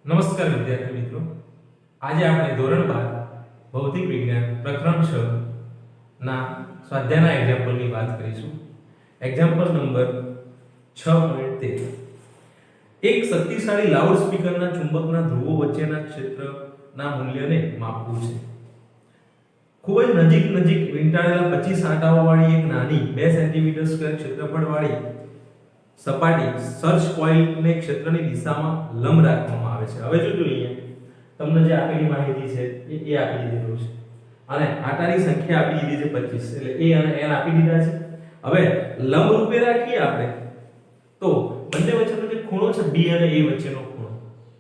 નમસ્કાર વિદ્યાર્થી મિત્રો, આજે આપણે ધોરણ 12 ભૌતિક વિજ્ઞાન પ્રકરણ 6 ના સ્વાધ્યાયના એક્ઝામ્પલની વાત કરીશું. Example number 6.13. એક શક્તિશાળી લાઉડ સ્પીકરના ચુંબકના ધ્રુવો વચ્ચેના ક્ષેત્રના મૂલ્યને માપવું છે. ખૂબ જ નજીક વીંટાળેલા 25 આંટાઓવાળી એક નાની 2 સેન્ટીમીટર સ્ક્વેર ક્ષેત્રફળવાળી સપાટી સર્ચ કોઇલને ક્ષેત્રની દિશામાં લંબ રાખવામાં આવે છે. હવે જોજો અહીંયા તમને જે આપેલી માહિતી છે એ આપી દીધેલું છે અને આંટાની સંખ્યા આપી દીધી છે 25, એટલે a અને n આપી દીધા છે. હવે લંબ રૂપે રાખીએ આપણે તો બંને વચ્ચેનો જે ખૂણો છે b અને a વચ્ચેનો ખૂણો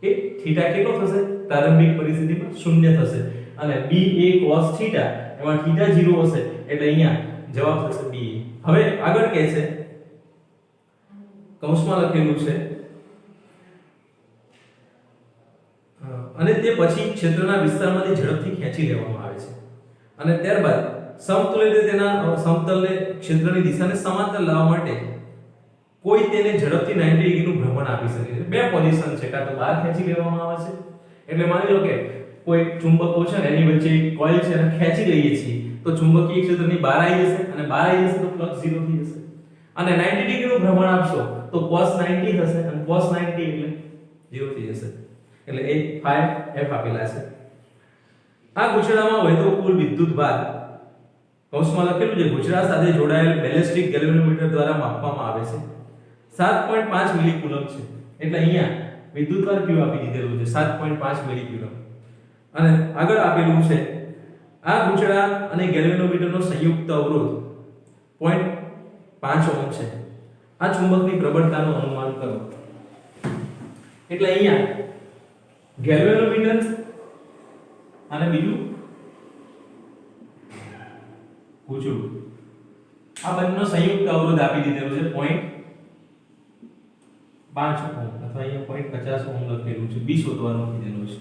એ થીટા કેટલો થશે? પ્રારંભિક પરિસ્થિતિમાં 0 થશે અને b a cos થીટા, એમાં થીટા 0 હશે એટલે અહીંયા જવાબ થશે b. હવે આગળ કહે છે, કૌંસમાં લખેલું છે અને તે પછી ક્ષેત્રના વિસ્તારમાંથી ઝડપથી ખેંચી લેવામાં આવે છે અને ત્યારબાદ સમતુલ્ય તેના સમતલને ક્ષેત્રની દિશાને સમાંતર લાવવા માટે કોઈ તેને ઝડપથી 90 ડિગ્રીનું ભ્રમણ આપી શકે છે. બે પોઝિશન છે, કાં તો બહાર ખેંચી લેવામાં આવે છે, એટલે માની લો કે કોઈ ચુંબકો છે ને એની વચ્ચે કોઇલ છે અને ખેંચી લઈએ છીએ તો ચુંબકીય ક્ષેત્રની બહાર આવી જશે અને બહાર આવી જશે તો ફ્લક્સ 0 થઈ જશે. અને 90 ડિગ્રીનું ભ્રમણ આપશો તો cos 90 થશે અને cos 90 એટલે 0 થઈ જશે. એટલે a phi f આપેલા છે. આ ગૂંચળામાં વહેતો કુલ વિદ્યુત ભાર કૌંસમાં લખેલું છે ગૂંચળા સાથે જોડાયેલ બેલેસ્ટિક ગેલ્વેનોમીટર દ્વારા માપવામાં આવે છે. 7.5 મિલી કુલમ છે, એટલે અહીંયા વિદ્યુત ભાર q આપી દીધેલું છે 7.5 મિલી કુલમ. અને આગળ આપેલું છે આ ગૂંચળા અને ગેલ્વેનોમીટરનો સંયુક્ત અવરોધ 0.5 ઓહ્મ છે. આ ચુંબકની પ્રબળતાનું અનુમાન કરો. એટલે અહીંયા ગેલ્વેનોમીટર અને બીજું ગૂંચળું, આ બંનેનો સંયુક્ત અવરોધ આપી દીધેલો છે 0.5 ઓહ્મ અથવા અહીંયા 0.50 ઓહ્મ લખેલું છે. b શોધવાનું કીધેલું છે.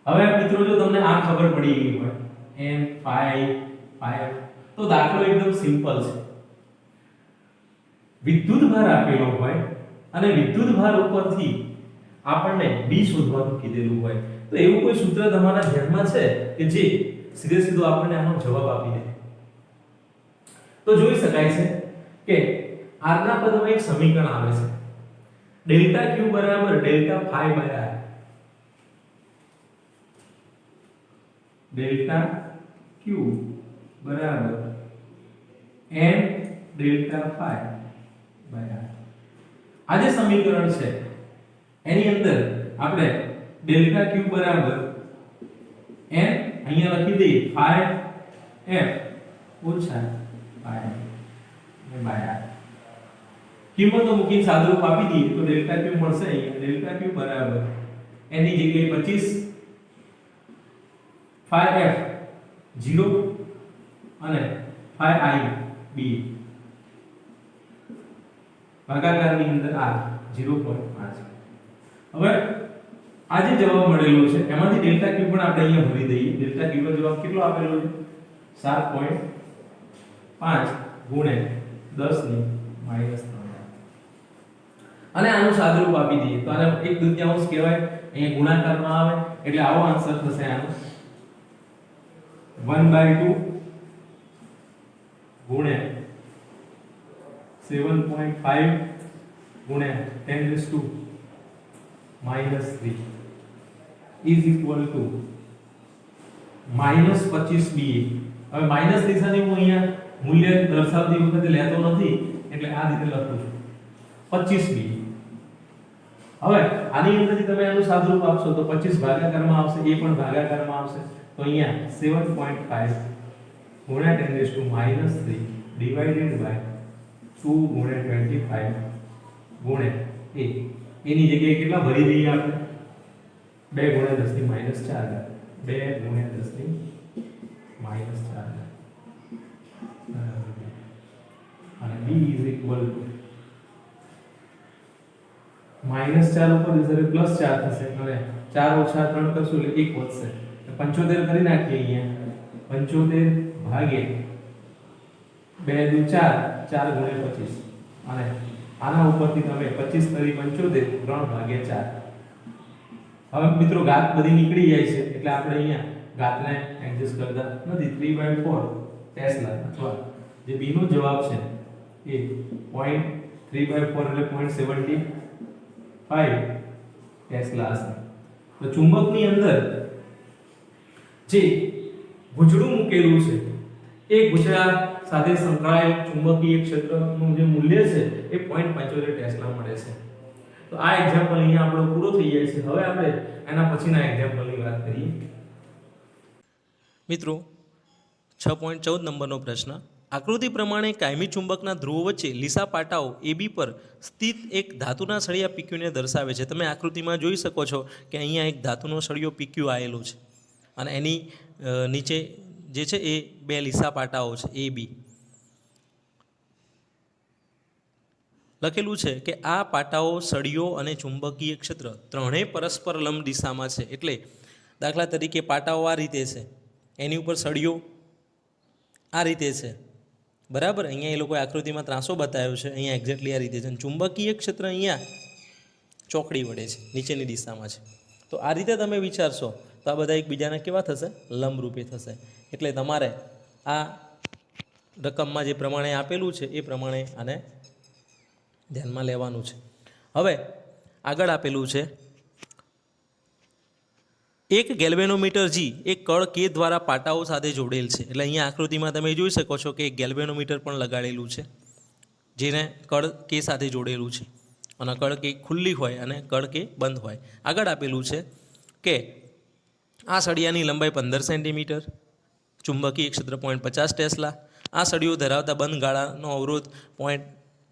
હવે મિત્રો જો તમને આ ખબર પડી ગઈ હોય n phi તો દાખલો એકદમ સિમ્પલ છે. વિદ્યુત ભાર આપેલો હોય અને વિદ્યુત ભાર ઉપરથી આપણને b શોધવાનું કીધેલું હોય તો એવું કોઈ સૂત્ર તમારા ધ્યાનમાં છે કે જે સીધો આપણને આનો જવાબ આપી દે? તો જોઈ શકાય છે કે r ના પદમાં એક સમીકરણ આવે છે ડેલ્ટા q બરાબર delta phi by r. Delta q બરાબર n delta phi by r. આ જે સમીકરણ છે એની અંદર આપણે ડેલ્ટા q બરાબર n અહીંયા લખી દઈએ phi f ઓછા phi બાય r. કિંમતો મૂકીને સાદુરૂપ આપી દઈએ તો ડેલ્ટા q મળશે અહીંયા ડેલ્ટા q બરાબર n ની જગ્યાએ 25 phi f 0 અને phi i b ભાગાકારની અંદર r 0.5. હવે આ જે જવાબ મળેલો છે એમાંથી ડેલ્ટા q પણ આપણે અહીંયા ભરી દઈએ. ડેલ્ટા q નો જવાબ કેટલો આપેલો છે? 7.5 ગુણ્યા 10 ની -3. અને આનું સાદુરૂપ આપી દઈએ તો આને 1/2 કહેવાય, અહીંયા ગુણાકારમાં આવે એટલે આવો આન્સર થશે આનો 1/2 ગુણ્યા 7.5 ગુણ્યા 10⁻³ is equal to -25 ba. હવે માઈનસ નિશાની હું અહીંયા મૂલ્ય દર્શાવતી વખતે લેતો નથી એટલે આ રીતે લખું છું 25 ba. હવે આની અંદરથી તમે આનું સાદુરૂપ આપશો તો 25 ભાગાકારમાં આવશે, એ પણ ભાગાકારમાં આવશે તો અહીંયા 7.5 ગુણ્યા 10⁻³ divided by 2 ગુણ્યા 25 ગુણ્યા a. એની જગ્યાએ કેટલા ભરી દઈએ આપણે? 2 ગુણ્યા 10 ની -4 2 ગુણ્યા 10 ની -4 અને b is equal to -4 ઉપર જશે +4 થશે અને 4 ઓછા 3 કરશું એટલે 1 વધશે. 75 કરી નાખીએ અહીંયા 75 ભાગ્યા 2 દુ 4 4 ગુણ્યા 25 અને આના ઉપરથી તમે 25 તરી 75 3 ભાગ્યા 4 હવે મિત્રો ઘાત બધી નીકળી જાય છે એટલે આપણે અહીંયા ઘાતને એડજસ્ટ કરતા નથી. 3/4 ટેસ્લા અથવા જે b નો જવાબ છે એ 0.3/4 એટલે 0.75 ટેસ્લા હશે. તો ચુંબકની અંદર જે ગુજડું મૂકેલું છે એ ગુજડા સાથે સંકળાયેલ ચુંબકીય ક્ષેત્રનું જે મૂલ્ય છે એ 0.75 ટેસ્લા મળે છે. તો આ એક્ઝામ્પલ અહીંયા આપણો પૂરો થઈ જાય છે. હવે આપણે એના પછીના એક્ઝામ્પલની વાત કરીએ. મિત્રો 6.14 નંબરનો પ્રશ્ન, આકૃતિ પ્રમાણે કાયમી ચુંબકના ધ્રુવો વચ્ચે લીસા પાટાઓ AB પર સ્થિત એક ધાતુના સળિયા PQ ને દર્શાવે છે. તમે આકૃતિમાં જોઈ શકો છો કે અહીંયા એક ધાતુનો સળિયો PQ આવેલો છે અને એની નીચે જે છે એ બે લીસા પાટાઓ છે AB. લખેલું છે કે આ પાટાઓ સળિયો અને ચુંબકીય ક્ષેત્ર ત્રણેય પરસ્પર લંબ દિશામાં છે. એટલે દાખલા તરીકે પાટાઓ આ રીતે છે, એની ઉપર સળિયો આ રીતે છે, બરાબર. અહીંયા એ લોકોએ આકૃતિમાં ત્રાસો બતાવ્યો છે, અહીંયા એક્ઝેક્ટલી આ રીતે છે. અને ચુંબકીય ક્ષેત્ર અહીંયા ચોકડી વડે છે, નીચેની દિશામાં છે. તો આ રીતે તમે વિચારશો તો આ બધા એકબીજાને કેવા થશે? લંબરૂપે થશે. એટલે તમારે આ રકમમાં જે પ્રમાણે આપેલું છે એ પ્રમાણે આને ધ્યાનમાં લેવાનું છે. હવે આગળ આપેલું છે એક ગેલ્વેનોમીટર G એક કળ K દ્વારા પાટાઓ સાથે જોડેલ છે. એટલે અહીંયા આકૃતિમાં તમે જોઈ શકો છો કે એક ગેલ્વેનોમીટર પણ લગાડેલું છે જેને કળ K સાથે જોડેલું છે અને કળ K ખુલ્લી હોય અને કળ K બંધ હોય. આગળ આપેલું છે કે આ સળિયાની લંબાઈ 15 સેન્ટીમીટર, ચુંબકીય ક્ષેત્ર 0.50 ટેસ્લા, આ સળિયો ધરાવતા બંધ ગાળાનો અવરોધ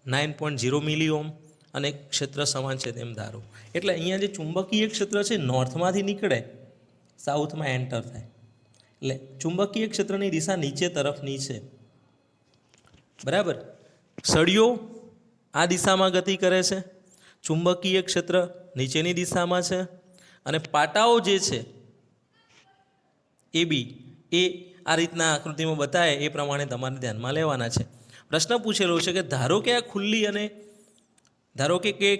9.0 મિલી ઓમ અને ક્ષેત્ર સમાન છે તેમ ધારો. એટલે અહીંયા જે ચુંબકીય ક્ષેત્ર છે નોર્થમાંથી નીકળે સાઉથમાં એન્ટર થાય. એટલે ચુંબકીય ક્ષેત્રની દિશા નીચે તરફની છે, બરાબર. સળિયો આ દિશામાં ગતિ કરે છે, ચુંબકીય ક્ષેત્ર નીચેની દિશામાં છે અને પાટાઓ જે છે AB એ આ રીતના આકૃતિમાં બતાવે એ પ્રમાણે તમારે ધ્યાનમાં લેવાના છે. પ્રશ્ન પૂછેલો છે કે ધારો કે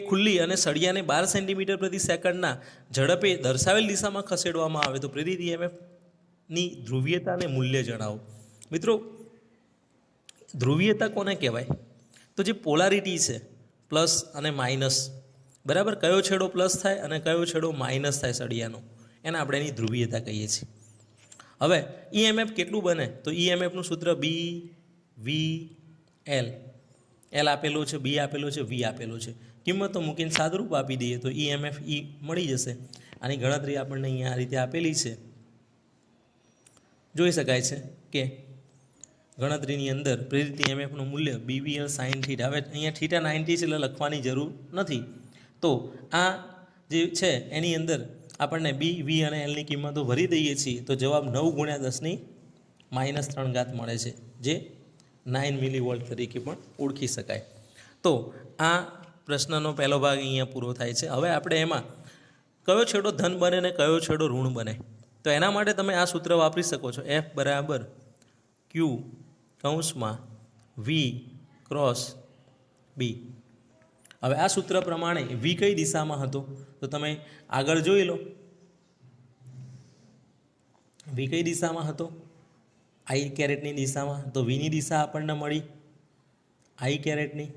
ખુલ્લી અને સળિયાને 12 સેન્ટીમીટર પ્રતિ સેકન્ડના ઝડપે દર્શાવેલ દિશામાં ખસેડવામાં આવે તો પ્રેરિત EMFની ધ્રુવીયતાને મૂલ્ય જણાવો. મિત્રો ધ્રુવીયતા કોને કહેવાય? તો જે પોલારિટી છે પ્લસ અને માઇનસ, બરાબર. કયો છેડો પ્લસ થાય અને કયો છેડો માઇનસ થાય સળિયાનો, એને આપણે એની ધ્રુવીયતા કહીએ છીએ. હવે EMF કેટલું બને? તો EMFનું સૂત્ર BVL. L આપેલો છે, B આપેલો છે, V આપેલો છે. કિંમતો મૂકીને સાદુરૂપ આપી દઈએ તો EMF E મળી જશે. આની ગણતરી આપણને અહીંયા આ રીતે આપેલી છે, જોઈ શકાય છે કે ગણતરીની અંદર પ્રેરિત EMFનું મૂલ્ય BVL sin થીટા. હવે અહીંયા થીટા 90 છે એટલે લખવાની જરૂર નથી. તો આ જે છે એની અંદર આપણને B, V અને L ની કિંમતો ભરી દઈએ છીએ તો જવાબ 9 × 10⁻³ મળે છે, જે 9 મિલીવોલ્ટ તરીકે પણ ઓળખી શકાય. તો આ પ્રશ્નનો પહેલો ભાગ અહીંયા પૂરો થાય છે. હવે આપણે એમાં કયો છેડો ધન બને ને કયો છેડો ઋણ બને, તો એના માટે તમે આ સૂત્ર વાપરી શકો છો. F = Q V × B. હવે આ સૂત્ર પ્રમાણે V કઈ દિશામાં હતો તો તમે આગળ જોઈ લો. V કઈ દિશામાં હતો? I કેરેટની દિશામાં. તો V ની દિશા આપણને મળી I કેરેટની.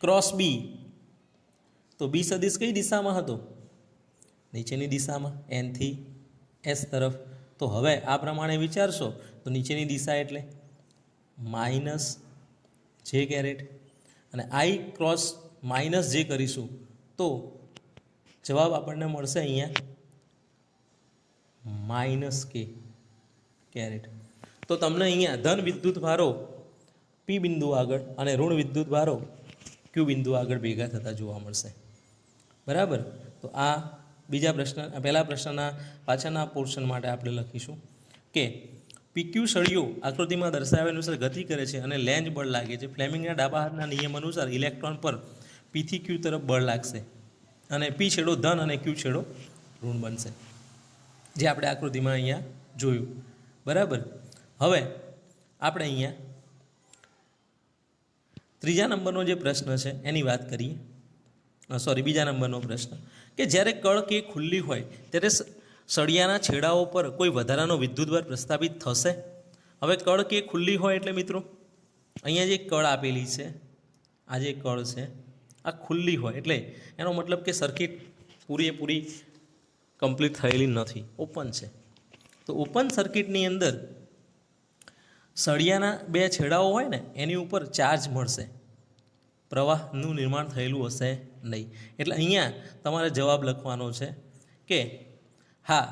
ક્રોસ B, તો B સદિશ કઈ દિશામાં હતો? નીચેની દિશામાં, N થી S તરફ. તો હવે આ પ્રમાણે વિચારશો તો નીચેની દિશા એટલે -J કેરેટ અને I ક્રોસ -J કરીશું તો જવાબ આપણને મળશે અહીંયા -K કેરેટ. તો તમને અહીંયા ધન વિદ્યુત ભારો P બિંદુ આગળ અને ઋણ વિદ્યુત ભારો Q બિંદુ આગળ ભેગા થતા જોવા મળશે, બરાબર. તો આ પહેલા પ્રશ્નના પાછળના પોર્શન માટે આપણે લખીશું કે PQ સળિયો આકૃતિમાં દર્શાવ્યા અનુસાર ગતિ કરે છે અને લેન્જ બળ લાગે છે. ફ્લેમિંગના ડાબા હાથના નિયમ અનુસાર ઇલેક્ટ્રોન પર P થી Q તરફ બળ લાગશે અને P છેડો ધન અને Q છેડો ઋણ બનશે, જે આપણે આકૃતિમાં અહીંયા જોયું, બરાબર. હવે આપણે અહીંયા ત્રીજા નંબરનો જે પ્રશ્ન છે એની વાત કરીએ. બીજા નંબરનો પ્રશ્ન કે જ્યારે કળ કે ખુલ્લી હોય ત્યારે સળિયાના છેડાઓ પર કોઈ વધારાનો વિદ્યુતભાર પ્રસ્થાપિત થશે. હવે કળ કે ખુલ્લી હોય એટલે મિત્રો અહીંયા જે કળ આપેલી છે, આ જે કળ છે આ ખુલ્લી હોય એટલે એનો મતલબ કે સર્કિટ પૂરેપૂરી કમ્પ્લીટ થયેલી નથી, ઓપન છે. તો ઓપન સર્કિટની અંદર સળિયાના બે છેડાઓ હોય ને એની ઉપર ચાર્જ મળશે, પ્રવાહનું નિર્માણ થયેલું હશે નહીં. એટલે અહીંયા તમારે જવાબ લખવાનો છે કે હા,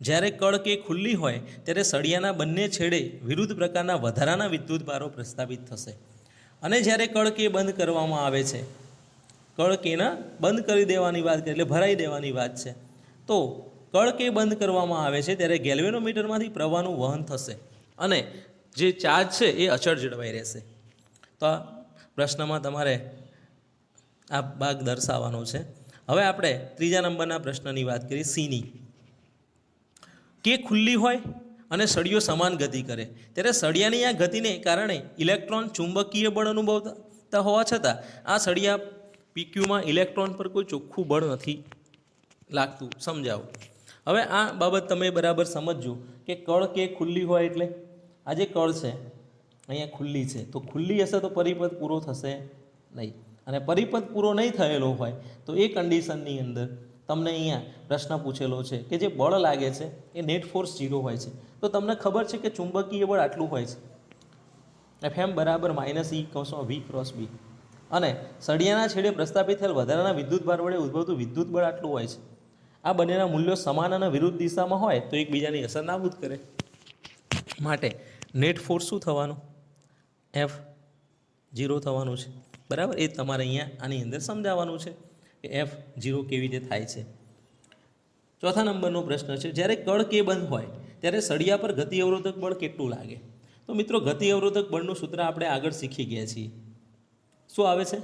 જ્યારે કળ કે ખુલ્લી હોય ત્યારે સળિયાના બંને છેડે વિરુદ્ધ પ્રકારના વધારાના વિદ્યુતભારો પ્રસ્થાપિત થશે. અને જ્યારે કળ કે બંધ કરવામાં આવે છે, કળ કેના બંધ કરી દેવાની વાત કરે એટલે ભરાઈ દેવાની વાત છે, તો કળ કે બંધ કરવામાં આવે છે ત્યારે ગેલ્વેનોમીટરમાંથી પ્રવાહનું વહન થશે અને જે ચાર્જ છે એ અચળ જળવાઈ રહેશે. તો આ પ્રશ્નમાં તમારે આ ભાગ દર્શાવવાનો છે. હવે આપણે ત્રીજા નંબરના પ્રશ્નની વાત કરીએ, સીની. કે ખુલ્લી હોય અને સળિયો સમાન ગતિ કરે ત્યારે સળિયાની આ ગતિને કારણે ઇલેક્ટ્રોન ચુંબકીય બળ અનુભવતા હોવા છતાં આ સળિયા પીક્યુમાં ઇલેક્ટ્રોન પર કોઈ ચોખ્ખું બળ નથી લાગતું. સમજાવો. હવે આ બાબત તમે બરાબર સમજજો કે કળ કે ખુલ્લી હોય એટલે આ જે કળ છે અહીંયા ખુલ્લી છે, તો ખુલ્લી હશે તો પરિપથ પૂરો થશે નહીં, અને પરિપથ પૂરો નહીં થયેલો હોય તો એ કન્ડિશનની અંદર તમને અહીંયા પ્રશ્ન પૂછેલો છે કે જે બળ લાગે છે એ નેટ ફોર્સ 0 હોય છે. તો તમને ખબર છે કે ચુંબકીય બળ આટલું હોય છે, Fm બરાબર -E/V/B, અને સળિયાના છેડે પ્રસ્થાપિત થયેલ વધારાના વિદ્યુતભાર વડે ઉદ્ભવતું વિદ્યુત બળ આટલું હોય છે. આ બંનેના મૂલ્યો સમાન અને વિરુદ્ધ દિશામાં હોય તો એકબીજાની અસર નાબૂદ કરે. માટે નેટ ફોર્સ શું થવાનું? F0 થવાનું છે. બરાબર, એ તમારે અહીંયા આની અંદર સમજાવવાનું છે કે F0 કેવી રીતે થાય છે. ચોથા નંબરનો પ્રશ્ન છે, જ્યારે કળ કે બંધ હોય ત્યારે સળિયા પર ગતિ અવરોધક બળ કેટલું લાગે? તો મિત્રો ગતિ અવરોધક બળનું સૂત્ર આપણે આગળ શીખી ગયા છીએ. શું આવે છે?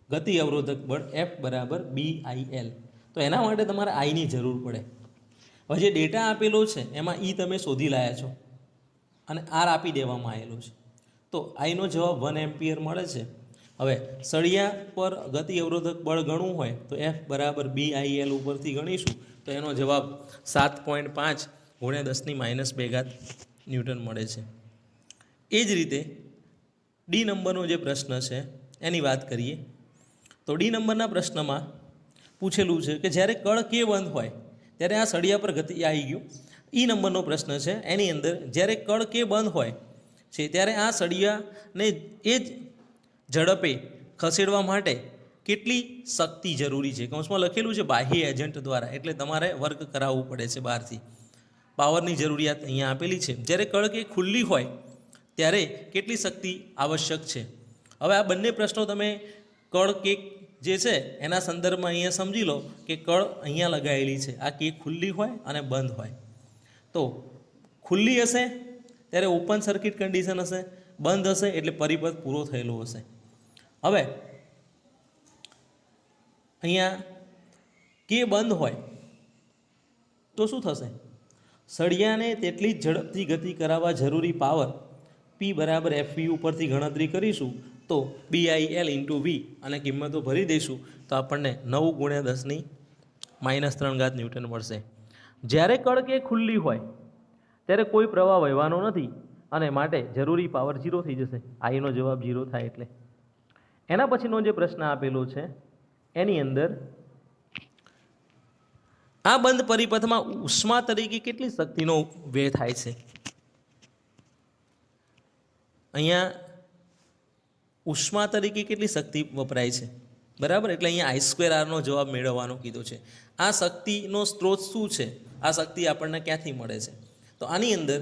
ગતિ અવરોધક બળ F બરાબર BIL. તો એના માટે તમારે આઈની જરૂર પડે. હવે જે ડેટા આપેલો છે એમાં ઈ તમે શોધી લાયા છો અને આર આપી દેવામાં આવેલો છે, તો આઈનો જવાબ 1 એમ્પિયર મળે છે. હવે સળિયા પર ગતિ અવરોધક બળ ગણવું હોય તો F બરાબર BIL ઉપરથી ગણીશું તો એનો જવાબ 7.5 × 10⁻² ન્યૂટન મળે છે. એ જ રીતે ડી નંબરનો જે પ્રશ્ન છે એની વાત કરીએ તો ડી નંબરના પ્રશ્નમાં પૂછેલું છે કે જ્યારે કળ કે બંધ હોય ત્યારે આ સળિયા પર ગતિ આવી ગયું. ઈ નંબરનો પ્રશ્ન છે, એની અંદર જ્યારે કળ કે બંધ હોય છે ત્યારે આ સળિયાને એ જ ઝડપે ખસેડવા માટે કેટલી શક્તિ જરૂરી છે? કૌંસમાં લખેલું છે બાહ્ય એજન્ટ દ્વારા, એટલે તમારે વર્ક કરાવવું પડે છે બહારથી. પાવરની જરૂરિયાત અહીંયા આપેલી છે. જ્યારે કળ કે ખુલ્લી હોય ત્યારે કેટલી શક્તિ આવશ્યક છે? હવે આ બંને પ્રશ્નો તમે કળ કે જે છે એના સંદર્ભમાં અહીંયા સમજી લો કે કળ અહીંયા લગાવેલી છે, આ કે ખુલ્લી હોય અને બંધ હોય. તો ખુલ્લી હશે ત્યારે ઓપન સર્કિટ કન્ડિશન હશે, બંધ હશે એટલે પરિપથ પૂરો થયેલો હશે. હવે અહીંયા કે બંધ હોય તો શું થશે? સળિયાને તેટલી જ ઝડપથી ગતિ કરાવવા જરૂરી પાવર P બરાબર FV ઉપરથી ગણતરી કરીશું તો BIL × V અને કિંમતો ભરી દઈશું તો આપણને 9 × 10⁻³ ન્યૂટન મળશે. જ્યારે કળ કે ખુલ્લી હોય ત્યારે કોઈ પ્રવાહ વહેવાનો નથી અને માટે જરૂરી પાવર 0 થઈ જશે. આઈનો જવાબ 0 થાય એટલે. એના પછીનો જે પ્રશ્ન આપેલો છે એની અંદર આ બંધ પરિપથમાં ઉષ્મા તરીકે કેટલી શક્તિનો વ્યય થાય છે? અહીંયા ઉષ્મા તરીકે કેટલી શક્તિ વપરાય છે? બરાબર, એટલે અહીંયા I²R જવાબ મેળવવાનો કીધો છે. આ શક્તિનો સ્ત્રોત શું છે? આ શક્તિ આપણને ક્યાંથી મળે છે? તો આની અંદર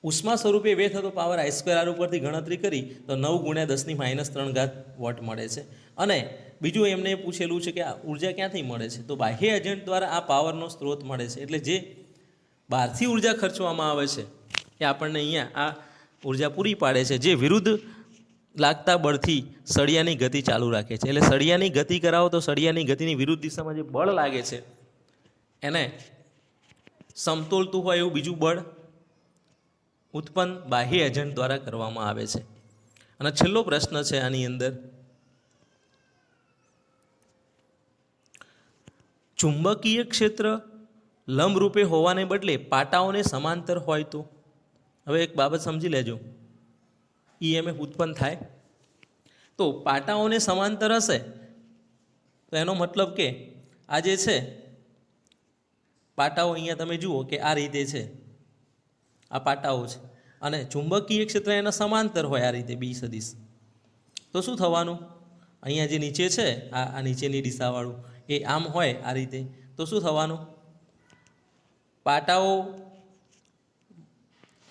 ઉષ્મા સ્વરૂપે વ્યય થતો પાવર I²R ઉપરથી ગણતરી કરી તો 9 × 10⁻³ વોટ મળે છે. અને બીજું એમને પૂછેલું છે કે આ ઉર્જા ક્યાંથી મળે છે? તો બાહ્ય એજન્ટ દ્વારા આ પાવરનો સ્ત્રોત મળે છે. એટલે જે બહારથી ઉર્જા ખર્ચવામાં આવે છે એ આપણને અહીંયા આ ઉર્જા પૂરી પાડે છે, જે વિરુદ્ધ લાગતા બળથી સળિયાની ગતિ ચાલુ રાખે છે. એટલે સળિયાની ગતિ કરાવો તો સળિયાની ગતિની વિરુદ્ધ દિશામાં જે બળ લાગે છે એને સમતોલતું હોય એવું બીજું બળ ઉત્પન્ન બાહ્ય એજન્ટ દ્વારા કરવામાં આવે છે. અને છેલ્લો પ્રશ્ન છે આની અંદર, ચુંબકીય ક્ષેત્ર લંબરૂપે હોવાને બદલે પાટાઓને સમાંતર હોય તો? હવે એક બાબત સમજી લેજો, ઈએમએફ ઉત્પન્ન થાય તો પાટાઓને સમાંતર હશે તો એનો મતલબ કે આ જે છે પાટાઓ અહીંયા તમે જુઓ કે આ રીતે છે, આ પાટાઓ છે અને ચુંબકીય ક્ષેત્ર એના સમાંતર હોય આ રીતે બી સદિશ, તો શું થવાનું? અહીંયા જે નીચે છે આ નીચેની દિશાવાળું એ આમ હોય આ રીતે, તો શું થવાનું? પાટાઓ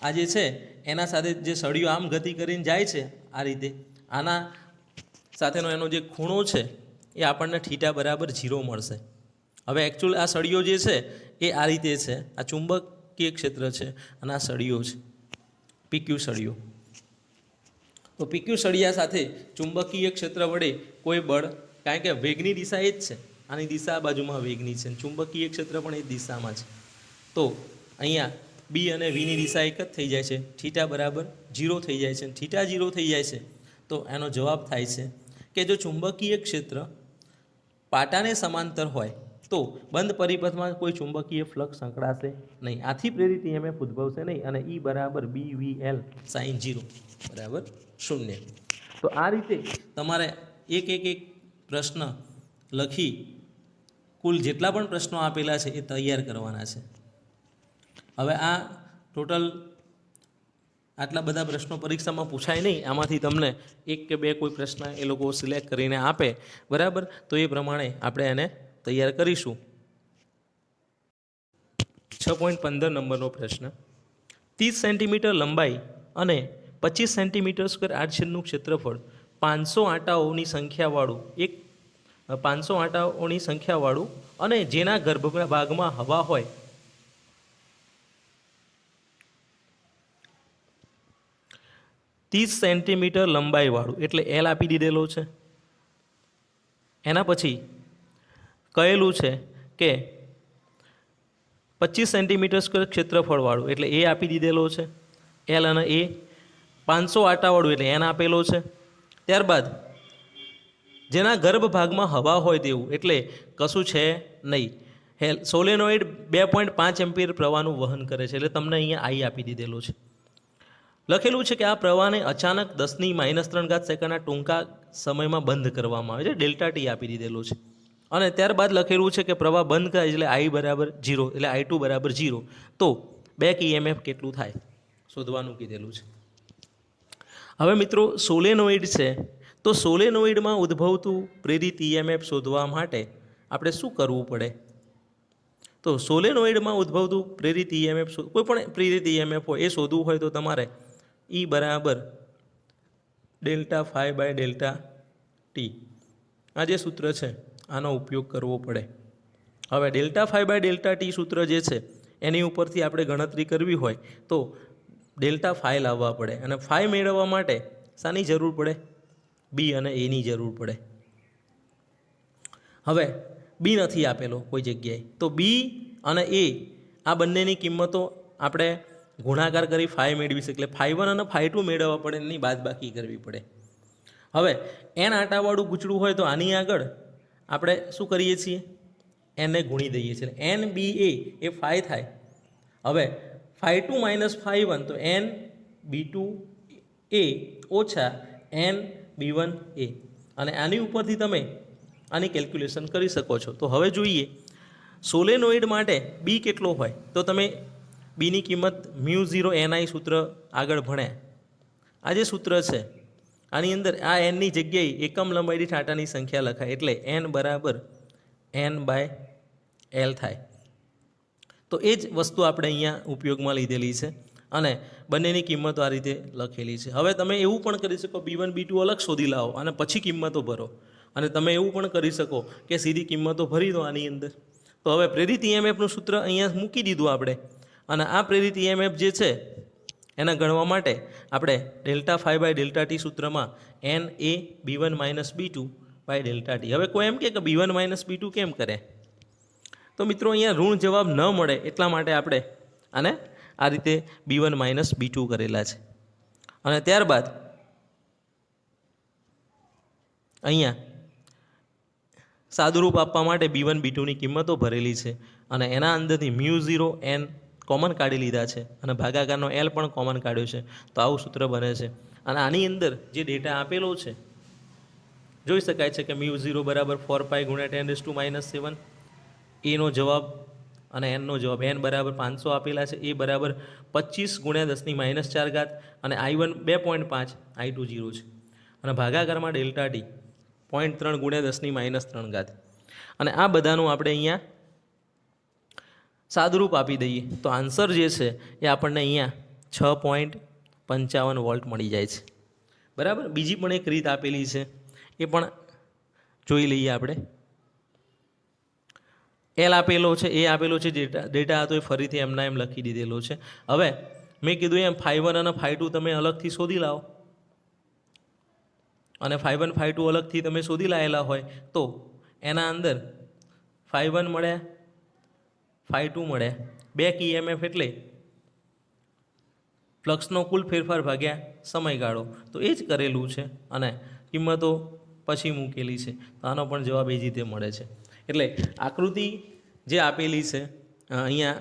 આ જે છે એના સાથે જે સળિયો આમ ગતિ કરીને જાય છે આ રીતે, આના સાથેનો એનો જે ખૂણો છે એ આપણને θ બરાબર 0 મળશે. હવે એકચ્યુઅલ આ સળિયો જે છે એ આ રીતે છે, આ ચુંબકીય ક્ષેત્ર છે અને આ સળિયો છે પીક્યુ સળિયો. તો પીક્યુ સળિયા સાથે ચુંબકીય ક્ષેત્ર વડે કોઈ બળ, કારણ કે વેગની દિશા એ જ છે, આની દિશા આ બાજુમાં વેગની છે, ચુંબકીય ક્ષેત્ર પણ એ જ દિશામાં છે, તો અહીંયા બી અને વીની દિશા એક જ થઈ જાય છે, θ બરાબર 0 થઈ જાય છે. θ 0 થઈ જાય છે તો એનો જવાબ થાય છે કે જો ચુંબકીય ક્ષેત્ર પાટાને સમાંતર હોય તો બંધ પરિપથમાં કોઈ ચુંબકીય ફ્લક્સ સંકળાશે નહીં, આથી પ્રેરિત ઈએમએફ ઉદ્ભવશે નહીં અને ઈ બરાબર BVL sin 0 બરાબર 0. તો આ રીતે તમારે એક પ્રશ્ન લખી કુલ જેટલા પણ પ્રશ્નો આપેલા છે એ તૈયાર કરવાના છે. હવે આ ટોટલ આટલા બધા પ્રશ્નો પરીક્ષામાં પૂછાય નહીં, આમાંથી તમને 1 કે 2 કોઈ પ્રશ્ન એ લોકો સિલેક્ટ કરીને આપે, બરાબર, તો એ પ્રમાણે આપણે એને તૈયાર કરીશું. 6.15 નંબરનો પ્રશ્ન, 30 સેન્ટીમીટર લંબાઈ અને 25 સેન્ટીમીટર સ્ક્વેર આડછેદનું ક્ષેત્રફળ 500 આંટાઓની સંખ્યાવાળું અને જેના ગર્ભભાગમાં હવા હોય 30 સેન્ટીમીટર લંબાઈવાળું એટલે એલ આપી દીધેલો છે, એના પછી કહેલું છે કે 25 સેન્ટીમીટર સ્ક્વેર ક્ષેત્રફળવાળું એટલે એ આપી દીધેલો છે એલ અને એ, 500 આંટાવાળું એટલે એન આપેલો છે. ત્યારબાદ જેના ગર્ભભાગમાં હવા હોય તેવું એટલે કશું છે નહીં, સોલેનોઇડ 2.5 એમ્પિયર પ્રવાહનું વહન કરે છે એટલે તમને અહીંયા આઈ આપી દીધેલો છે. લખેલું છે કે આ પ્રવાહને અચાનક 10⁻³ સેકન્ડના ટૂંકા સમયમાં બંધ કરવામાં આવે છે, ડેલ્ટા ટી આપી દીધેલો છે. અને ત્યારબાદ લખેલું છે કે પ્રવાહ બંધ થાય એટલે I બરાબર 0 એટલે I2 બરાબર 0, તો બેક ઈએમએફ કેટલું થાય શોધવાનું કીધેલું છે. હવે મિત્રો સોલેનોઇડ છે, તો સોલેનોઇડમાં ઉદ્ભવતું પ્રેરિત ઈએમએફ શોધવા માટે આપણે શું કરવું પડે? તો સોલેનોઇડમાં ઉદ્ભવતું પ્રેરિત ઈએમએફ, કોઈ પણ પ્રેરિત ઈએમએફ હોય એ શોધવું હોય તો તમારે E બરાબર ∆ϕ/∆t આ જે સૂત્ર છે આનો ઉપયોગ કરવો પડે. હવે ∆ϕ/∆t સૂત્ર જે છે એની ઉપરથી આપણે ગણતરી કરવી હોય તો ∆ϕ લાવવા પડે, અને ફાઈ મેળવવા માટે શાની જરૂર પડે? બી અને એની જરૂર પડે. હવે બી નથી આપેલો કોઈ જગ્યાએ, તો બી અને એ આ બંનેની કિંમતો આપણે ગુણાકાર કરી ફાઈ મેળવી શકીએ, એટલે φ1 અને φ2 મેળવવા પડે, એની બાદબાકી કરવી પડે. હવે એન આંટાવાળું ગૂંચળું હોય તો આની આગળ આપણે શું કરીએ છીએ? એને ગુણી દઈએ છીએ, એન બી એ ફાઈ થાય. હવે φ2 - φ1 તો એન B2 એ ઓછા એન B1 એ, અને આની ઉપરથી તમે આની કેલ્ક્યુલેશન કરી શકો છો. તો હવે જોઈએ સોલેનોઇડ માટે બી કેટલો હોય, તો તમે બીની કિંમત μ0 સૂત્ર આગળ ભણ્યા. આ જે સૂત્ર છે આની અંદર આ એનની જગ્યાએ એકમ લંબાઈ દીઠ આંટાની સંખ્યા લખાય એટલે એન બરાબર n/l થાય. તો એ જ વસ્તુ આપણે અહીંયા ઉપયોગમાં લીધેલી છે અને બંનેની કિંમતો આ રીતે લખેલી છે. હવે તમે એવું પણ કરી શકો B1 B2 અલગ શોધી લાવો અને પછી કિંમતો ભરો, અને તમે એવું પણ કરી શકો કે સીધી કિંમતો ભરી દો આની અંદર. તો હવે પ્રેરિત ઈએમએફનું સૂત્ર અહીંયા મૂકી દીધું આપણે, અને આ પ્રેરિત ઈએમએફ જે છે એના ગણવા માટે આપણે ∆ϕ/∆t સૂત્રમાં n એ B1 - B2/∆t. હવે કોઈ એમ કે B1 - B2 કેમ કરે? તો મિત્રો અહીંયા ઋણ જવાબ ન મળે એટલા માટે આપણે આને આ રીતે B1 - B2 કરેલા છે. અને ત્યારબાદ અહીંયા સાદુરૂપ આપવા માટે B1 B2ની કિંમતો ભરેલી છે અને એના અંદરથી μ0 n કોમન કાઢી લીધા છે અને ભાગાકારનો L પણ કોમન કાઢ્યો છે. તો આવું સૂત્ર બને છે. અને આની અંદર જે ડેટા આપેલો છે જોઈ શકાય છે કે μ0 બરાબર 4π × 10⁻⁷ એનો જવાબ અને એનનો જવાબ n બરાબર 500 આપેલા છે, એ બરાબર 25 × 10⁻⁴ અને I1 2.5 I2 0 છે અને ભાગાકારમાં ડેલ્ટા ટી 0.3 × 10⁻³ અને આ બધાનું આપણે અહીંયા સાદુરૂપ આપી દઈએ તો આન્સર જે છે એ આપણને અહીંયા 6.55 વોલ્ટ મળી જાય છે. બરાબર. બીજી પણ એક રીત આપેલી છે એ પણ જોઈ લઈએ આપણે. એલ આપેલો છે, એ આપેલો છે, ડેટા હતો એ ફરીથી એમના એમ લખી દીધેલો છે. હવે મેં કીધું એમ ∅1 અને ∅2 તમે અલગથી શોધી લાવો અને ∅1 ∅2 અલગથી તમે શોધી લાવેલા હોય તો એના અંદર ∅1 મળ્યા, ∅2 મળ્યા, બેક EMF એટલે ફ્લક્સનો કુલ ફેરફાર ભાગ્યા સમયગાળો, તો એ જ કરેલું છે અને કિંમતો પછી મૂકેલી છે. તો આનો પણ જવાબ એ જ રીતે મળે છે. એટલે આકૃતિ જે આપેલી છે અહીંયા